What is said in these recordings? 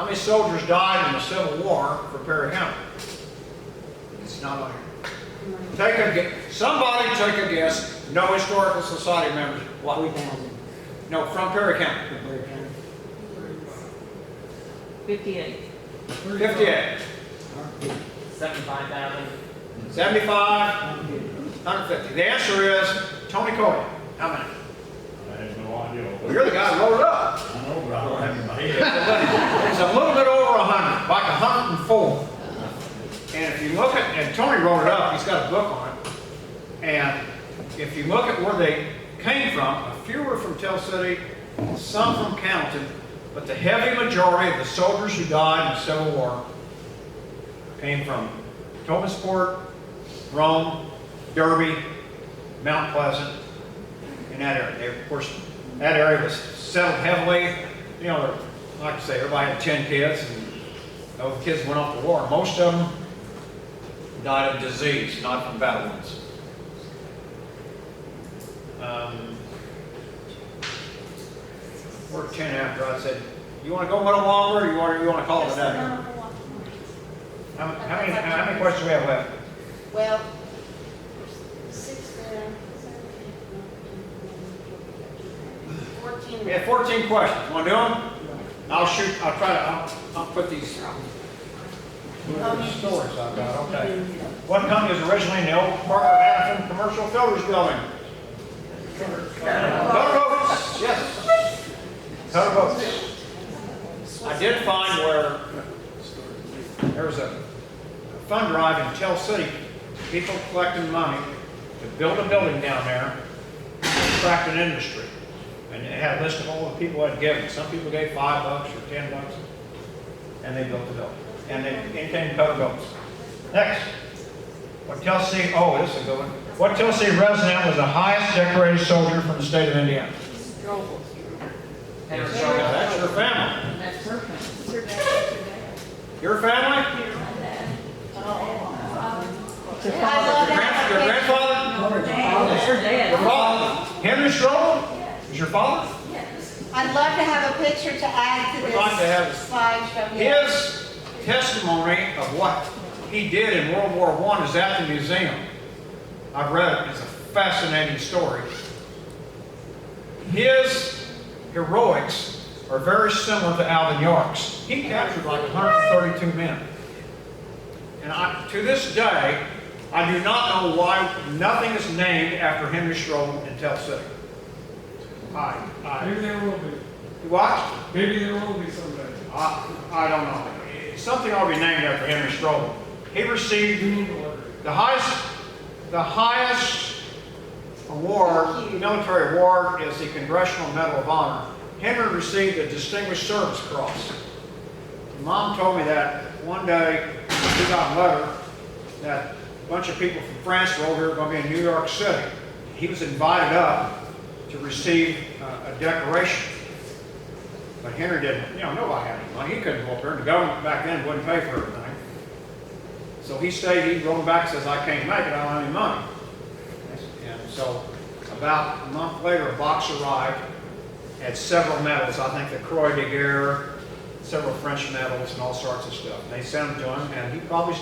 many soldiers died in the Civil War for Perry County? It's not on here. Take a guess. Somebody take a guess. No Historical Society members. What? 3,000. No, from Perry County. 58. 58. 75,000. 75. 150. The answer is Tony Coy. How many? I have no idea. Well, you're the guy who wrote it up. I know, but I don't have it in my head. It's a little bit over 100, like 104. And if you look at, and Tony wrote it up, he's got a book on it. And if you look at where they came from, a few were from Tell City, some from Hamilton, but the heavy majority of the soldiers who died in the Civil War came from Tomasport, Rome, Derby, Mount Pleasant, in that area. They, of course, that area was settled heavily. You know, like I say, everybody had 10 kids, and those kids went off to war. Most of them died of disease, not from battle wounds. We're 10 after. I said, you want to go a little longer, or you want to call it a day? How many questions do we have left? Well, 14. We have 14 questions. Want to do them? I'll try to, I'll put these stories I've got. Okay. What company was originally in the old Parker Hannafin Commercial Filters Building? Cutter Boats. Yes. Cutter Boats. I did find where there was a fund drive in Tell City, people collecting money to build a building down there to attract an industry. And it had a list of all the people that had given. Some people gave $5 or $10, and they built the building. And they came Cutter Boats. Next. What Tell City, oh, this is a good one. What Tell City resident was the highest decorated soldier from the state of Indiana? That's That's your family. That's her family. Your family? It's her I father. love Your that. grandfather? It's her dad. Your father? Henry Strobel? Is your father? I'd love to have a picture to add to We'd this like to have slideshow. Yeah. his testimony of what he did in World War I is at the museum. I've read it. It's a fascinating story. His heroics are very similar to Alvin York's. He captured like 132 men. And to this day, I do not know why nothing is named after Henry Strobel in Tell City. Maybe there will be. What? Maybe there will be someday. I don't know. Something ought to be named after Henry Strobel. He received the highest award, military award, is the Congressional Medal of Honor. Henry received the Distinguished Service Cross. Mom told me that one day he got a letter that a bunch of people from France were over here going to be in New York City. He was invited up to receive a decoration. But Henry didn't, nobody had any money. He couldn't go up there, and the government back then wouldn't pay for everything. So he stayed, he wrote back and says, I can't make it, I don't have any money. And so about a month later, a box arrived, had several medals. I think the Croix de Guerre, several French medals, and all sorts of stuff. And they sent them to him, and you probably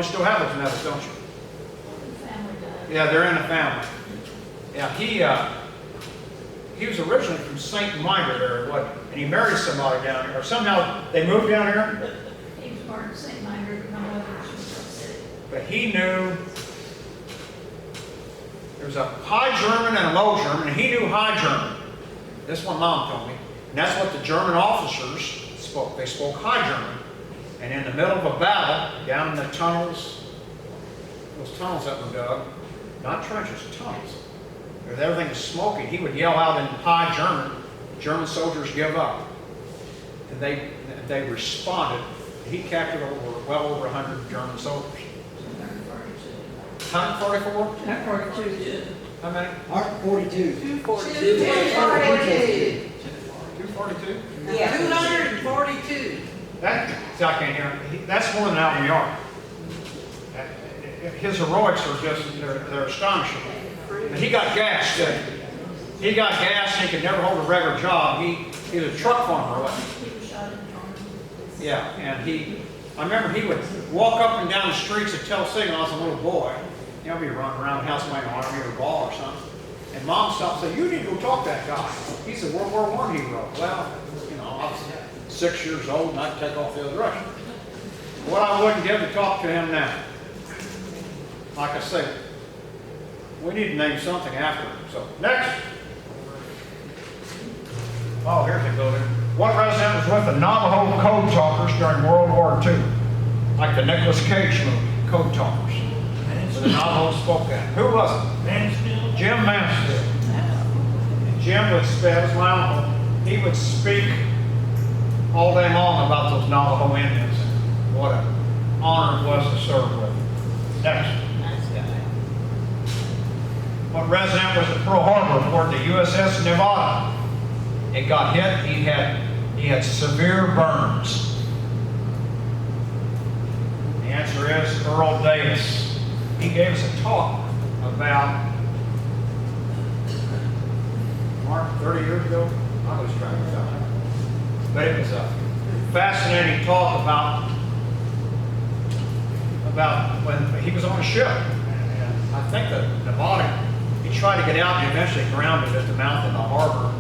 still have those medals, don't you? Yeah, they're in the family. Yeah, he was originally from St. Minder there, and he married somebody down here, or somehow they moved down here. He was born in St. Minder, but my mother was from Tell City. But he knew there was a High German and a Low German, and he knew High German. This one Mom told me. And that's what the German officers spoke. They spoke High German. And in the middle of a battle, down in the tunnels, those tunnels that were dug, not trenches, tunnels, where everything was smoking, he would yell out in High German, German soldiers give up. And they responded. He captured well over 100 German soldiers. 144? 142. How many? 142. 242. 242? Yeah. 242. See, I can't hear him. That's more than Alvin York. His heroics are they're astonishing. And he got gassed. He got gassed and he could never hold a regular job. He was a truck farmer. He was shot in the arm. Yeah, and I remember he would walk up and down the streets of Tennessee when I was a little boy. You know, he'd be running around the house playing army or ball or something. And Mom stopped and said, "You need to go talk to that guy. He's a World War I hero." Well, you know, I was 6 years old and I'd take off the other direction. What I wouldn't give to talk to him now. Like I say, we need to name something after him. So, next. Oh, here's a building. What resident was with the Navajo Code Talkers during World War II? Like the Nicolas Cage movie, Code Talkers. Where the Navajo spoke that. Who was it? Mansfield. Jim Mansfield. And Jim would speak, that was my uncle, he would speak all day long about those Navajo Indians and what an honor it was to serve with. Next. What resident was at Pearl Harbor aboard the USS Nevada? It got hit, he had severe burns. The answer is Earl Davis. He gave us a talk about, Mark, 30 years ago? I was trying to tell him. But it was a fascinating talk about when he was on a ship. And I think the Nevada, he tried to get out and eventually grounded at the mouth of the harbor.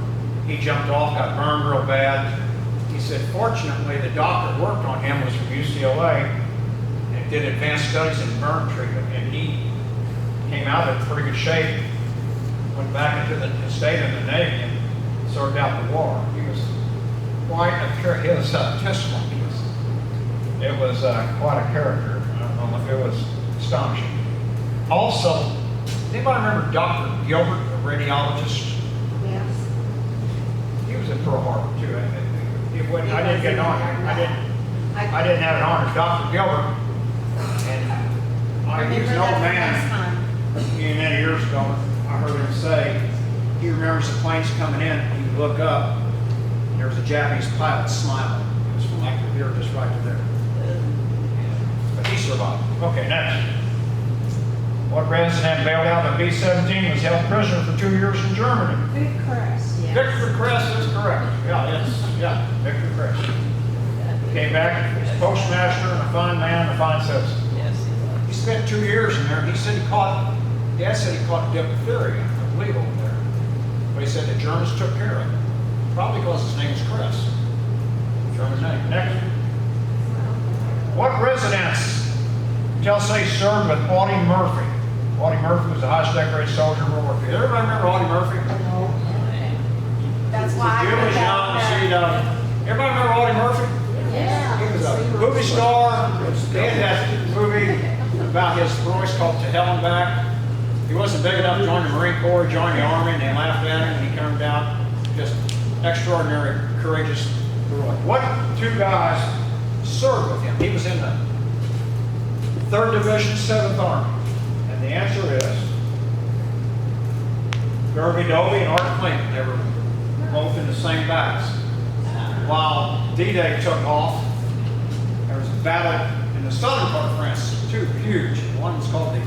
He jumped off, got burned real bad. He said, fortunately, the doctor that worked on him was from UCLA and did advanced studies in burn treatment. And he came out in pretty good shape, went back into stayed in the Navy and served out the war. He was quite a character. His testimony was quite a character. It was astonishing. Also, anybody remember Dr. Gilbert, the radiologist? Yes. He was at Pearl Harbor too. I didn't get an honor. I didn't have an honor. Dr. Gilbert, and he was an old man. Many years ago, I heard him say he remembers the planes coming in. He would look up, and there was a Japanese pilot smiling. It was from like here, just right to there. But he survived. Okay, next. What resident bailed out of B-17 was held prisoner for 2 years in Germany? Victor Kress is correct. Yeah, Victor Kress. Came back as postmaster and a fine man and a fine citizen. He spent 2 years in there. He said Dad said he caught diphtheria, I believe, over there. But he said the Germans took care of it. Probably because his name is Kress. German name. Next. What residence Telsey served with Audie Murphy? Audie Murphy was the highest decorated soldier in World War II. Everybody remember Audie Murphy? That's why I You was young, everybody remember Audie Murphy? Yeah. He was a movie star. He had that movie about his voice called To Hell and Back. He wasn't big enough to join the Marine Corps, he joined the Army, and they laughed at him, and he turned out just extraordinary, courageous boy. What two guys served with him? He was in the 3rd Division, 7th Army. And the answer is Derby Dobie and Art Clinton. They were both in the same battles. While D-Day took off, there was a battle in the southern part of France, two huge. One was called the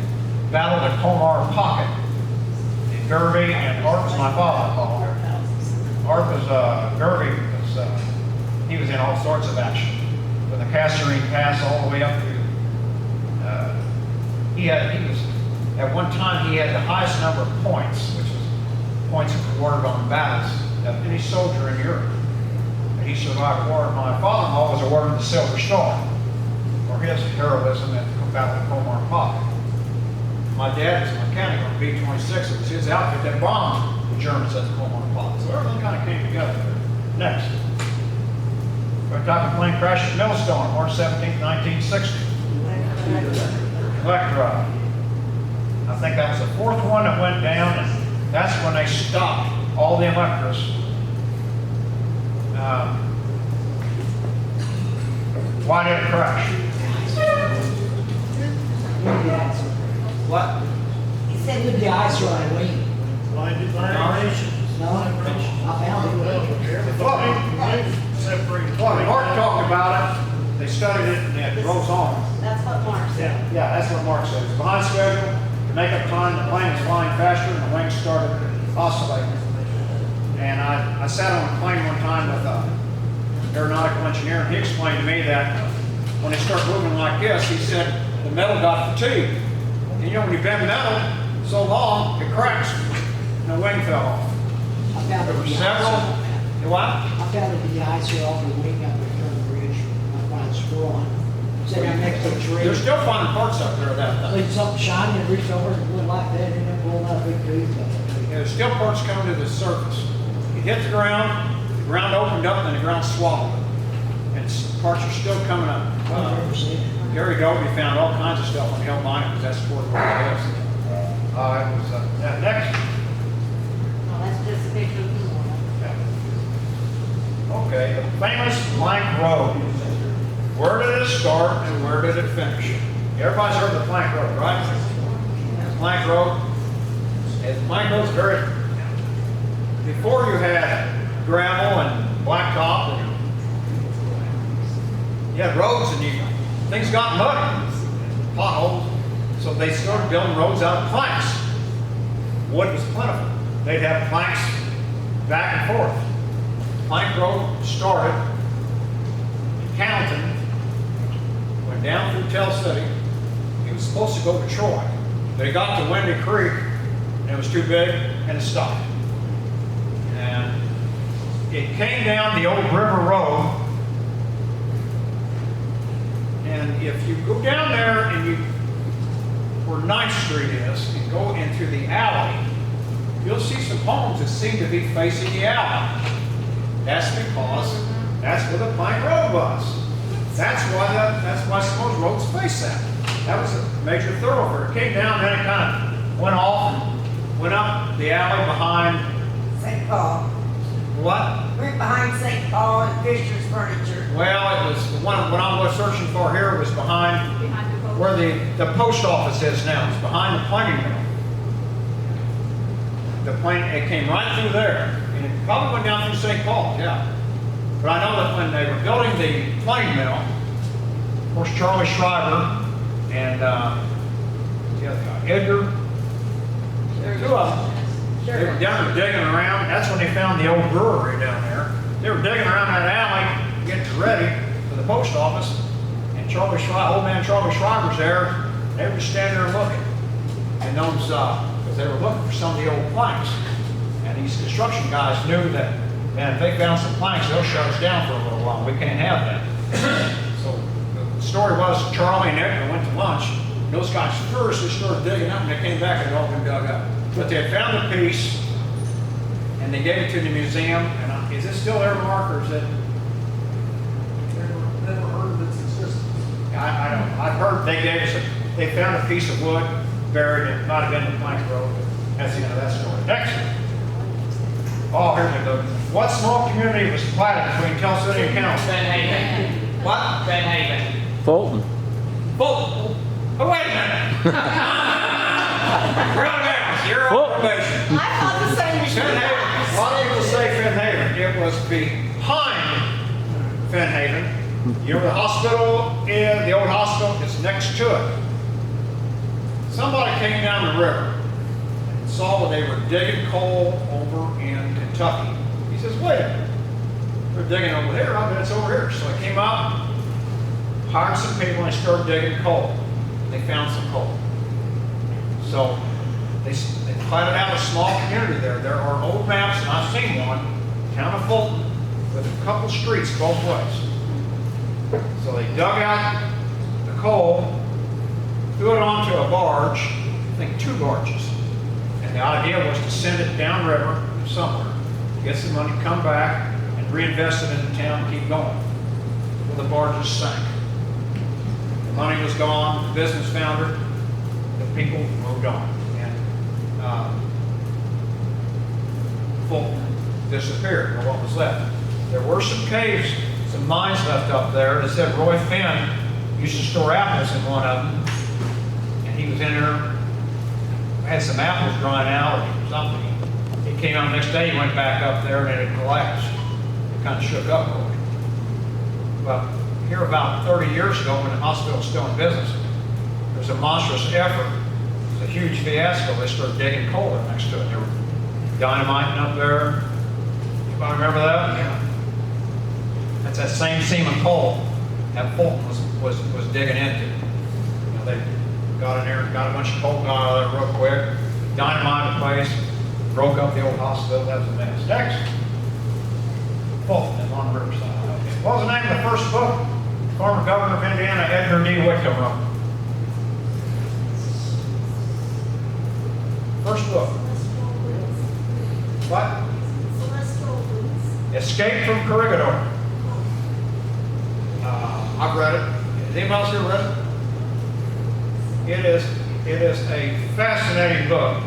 Battle of the Comar Pocket. And Derby and Art was my father-in-law. Art was, Derby was, he was in all sorts of action. From the Kasserine Pass all the way up to, at one time he had the highest number of points, which was points awarded on battles of any soldier in Europe. And he survived war. My father-in-law was awarded the Silver Star for his heroism at the Battle of Comar Pocket. My dad was a mechanic on B-26. It was his outfit that bombed the Germans at the Comar Pocket. So everything kind of came together there. Next. What type of plane crashed at Millstone, March 17, 1960? Electra. I think that was the 4th one that went down, and that's when they stopped all the Electras. Why did it crash? What? He said with the ice right away. Blinded vibrations. No, I found it. Well, Mark talked about it. They studied it and it rose on. That's what Mark said. Yeah, that's what Mark said. It was behind schedule. To make up time, the plane was flying faster and the wings started oscillating. And I sat on a plane one time with aeronautical engineer, and he explained to me that when they start moving like this, he said the metal got fatigued. And you know, when you bend metal so long, it cracks, and the wing fell off. I found There it were the several. ice. You what? I found it the ice off the wing up at Turner Bridge. I find scrolling. Sitting right next to the tree. They're still finding parts up there of that thing. Like something shiny and reached over and went like that, and then pulled out a big tooth. Yeah, there's still parts coming to the surface. It hit the ground opened up, and the ground swallowed it. And parts are still coming up. I've never seen it. Gary Goby found all kinds of stuff on Hill Mine because that's where it is. It was, next. No, that's just a picture of the one. Okay, the famous Plank Road. Where did it start and where did it finish? Everybody's heard of the Plank Road, right? The Plank Road. And the Plank Road's very, before you had gravel and blacktop, and you had roads and things got muddy, potholes, so they started building roads out of planks. Wood was plentiful. They'd have planks back and forth. Plank Road started in County, went down through Tell City. He was supposed to go to Troy. They got to Windy Creek, and it was too big, and it stopped. And it came down the old River Road. And if you go down there and you, where 9th Street is, and go into the alley, you'll see some homes that seem to be facing the alley. That's because that's where the Plank Road was. That's why some of those roads face that. That was a major thoroughfare. It came down, then it kind of went off and went up the alley behind St. Paul. what? Right behind St. Paul and Fisher's Furniture. Well, it was the one what I was searching for here was behind Behind the boat. where the post office is now. It's behind the planing mill. It came right through there, and it probably went down through St. Paul, yeah. But I know that when they were building the planing mill, of course Charlie Schreiber and the other guy, Edgar, two of them. They were down there digging around. That's when they found the old brewery down there. They were digging around that alley, getting ready for the post office. And old man Charlie Schreiber's there. They were standing there looking. And those, because they were looking for some of the old planks. And these construction guys knew that, man, if they found some planks, they'll shut us down for a little while. We can't have that. So the story was Charlie and Edgar went to lunch. Those guys first, they started digging up, and they came back and it all been dug up. But they had found a piece, and they gave it to the museum. And is it still there, Mark, or is it? Never heard of its existence. I don't know. I've heard they gave us they found a piece of wood buried. It might have been the Plank Road. But that's the end of that story. Next. Oh, here we go. What small community was platted between Tell City and County? Benhaven. What? Benhaven. Fulton. Fulton. Oh, wait a minute. You're on probation. I thought the same as you. Finhaven. A lot of people say Finhaven. It was behind Finhaven. You know where the hospital is? The old hospital is next to it. Somebody came down the river and saw they were digging coal over in Kentucky. He says, wait a minute. They're digging over here. I bet it's over here. So I came up, hired some people, and started digging coal. They found some coal. So they platted out a small community there. There are old maps, and I've seen one, town of Fulton, with a couple streets both ways. So they dug out the coal, threw it onto a barge, I think 2 barges. And the idea was to send it downriver somewhere, get some money, come back, and reinvest it in the town and keep going. Well, the barges sank. The money was gone, the business founder, the people moved on. And Fulton disappeared, or what was left. There were some caves, some mines left up there. They said Roy Finn used to store apples in one of them. And he was in there, had some apples drying out or something. He came out the next day, he went back up there, and it had collapsed. It kind of shook up Roy. Well, here about 30 years ago, when the hospital was still in business, there was a monstrous effort. It was a huge fiasco. They started digging coal there next to it. They were dynamiting up there. Anybody remember that? Yeah. That's that same seam of coal that Fulton was digging into. You know, they got in there, got a bunch of coal, got out of there real quick, dynamited the place, broke up the old hospital. That was a mess. Next, Fulton is on the riverside. Okay. What was the name of the first book? Former governor of Indiana, Edgar D. Whitcomb wrote. First book. What? Escape from Corregidor. I've read it. Has anybody else here read it? It is a fascinating book.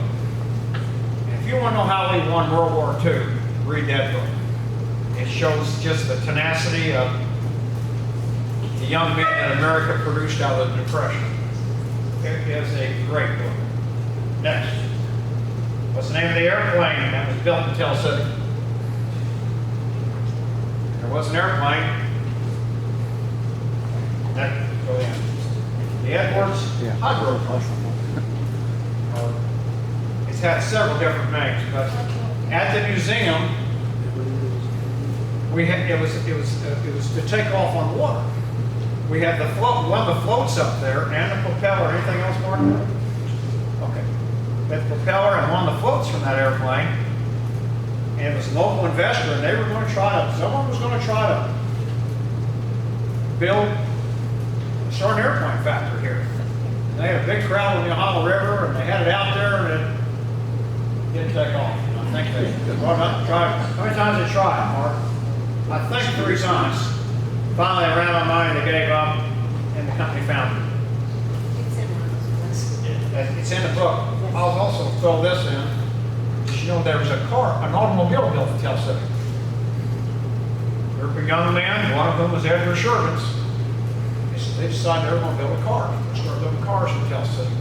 And if you want to know how we won World War II, read that book. It shows just the tenacity of the young men that America produced out of the Depression. It is a great book. Next. What's the name of the airplane that was built in Tell City? There was an airplane. Next, go in. The Edwards Hydroplane. It's had several different names, but at the museum, it was to take off on water. We had the float, one of the floats up there, and the propeller. Anything else, Martin? Okay. That propeller and one of the floats from that airplane, and it was a local investor, and they were going to someone was going to try to start an airplane factory here. And they had a big crowd on the Ohio River, and they had it out there, and it didn't take off. I think they brought it up and tried. How many times they tried, Mark? I think 3 times. Finally, they ran out of money, they gave up, and the company found it. It's in the book. I'll also throw this in. Did you know there was an automobile built in Tell City? A group of young men, one of them was Edgar Sherman's. They decided they were going to build a car. They started building cars in Tell City.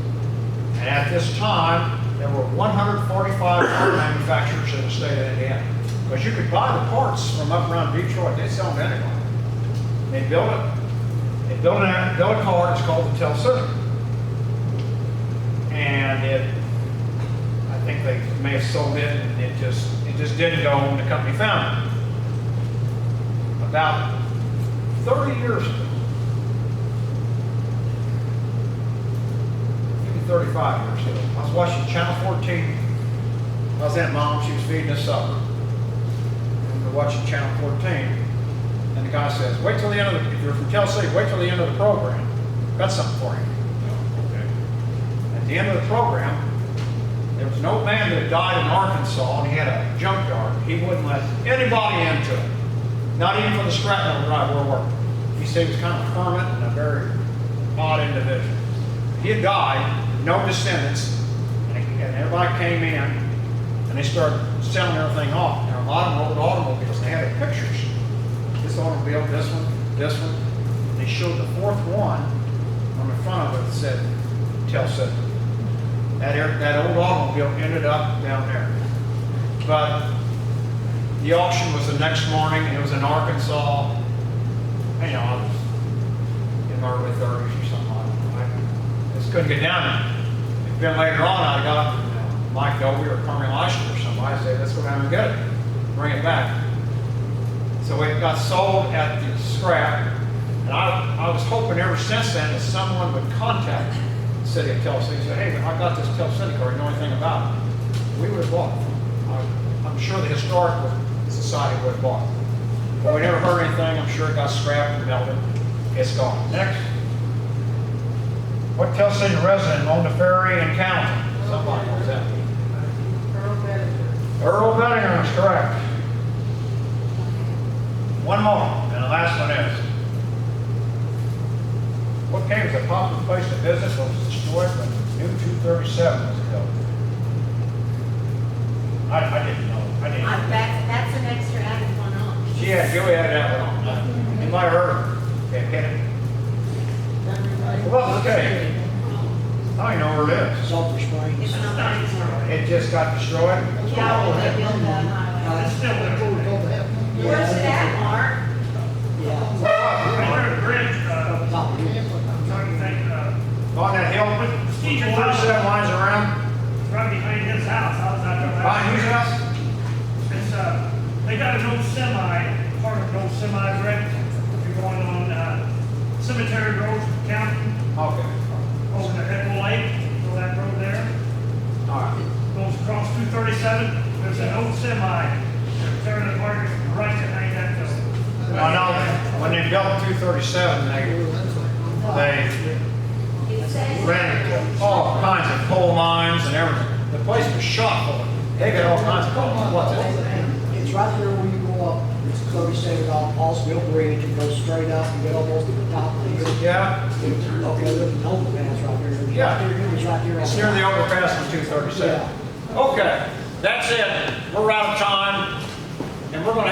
And at this time, there were 145 car manufacturers in the state of Indiana. Because you could buy the parts from up around Detroit. They'd sell them anyway. They built it. They built a car. It's called the Tell City. And I think they may have sold it, and it just didn't go when the company found it. About 30 years ago, maybe 35 years ago, I was watching Channel 14. I was at Mom, she was feeding us supper. And we were watching Channel 14, and the guy says, wait till the end of the, if you're from Tell City, wait till the end of the program. Got something for you. Okay. At the end of the program, there was an old man that had died in Arkansas, and he had a junkyard. He wouldn't let anybody into it, not even for the scrap metal drive we're working. He said he was kind of a hermit and a very odd individual. He had died, no descendants, and everybody came in, and they started selling everything off. Now, a lot of them old automobiles, and they had pictures. This automobile, this one. And they showed the 4th one on the front of it that said, Tell City. That old automobile ended up down there. But the auction was the next morning. It was in Arkansas. And, I was in my early 30s or something. I just couldn't get down there. If then later on, I got Mike Doby or Carmen Leishman or somebody say, let's go down and get it. Bring it back. So it got sold at the scrap. And I was hoping ever since then that someone would contact the city of Tell City and say, hey, I got this Tell City car, you know anything about it? We would have bought it. I'm sure the Historical Society would have bought it. But we never heard anything. I'm sure it got scrapped and melted. It's gone. Next. What Tell City resident owned a ferry in County? Somebody knows that. Earl Bettinger is correct. One more, and the last one is. What came as a popular place to visit was destroyed when New 237 was built? I didn't know. I didn't know. That's an extra added one on. Yeah, Joey had that one on. Anybody heard of it? Okay, hit it. Well, okay. I don't know where it is. Sulphur Springs. It's not that. It just got destroyed? Yeah, they built that highway. It's still there. Where's it at, Mark? Yeah. Right there, the bridge, Top of it. I'm trying to think, On that hill, Steve 237 lines around? right behind his house, I was out there. Behind whose house? It's, they got an old semi part of those semis wrecked. You're going on, Cemetery Road, County, Okay, over to Echo Lake, go that road there. all right. Goes across 237, there's an old semi, they're tearing it apart, right behind that building. I know, when they built 237, they ran all kinds of coal mines and everything. The place was shot full of, they got all kinds of coal. What's it? It's right there where you go up, it's 37 off Paulsville Bridge, and go straight up, and get almost to the top of the hill. Yeah, Okay, there's an overpass right there. Yeah. It's right there. it's near the overpass on 237. Okay, that's it. We're out of time, and we're gonna have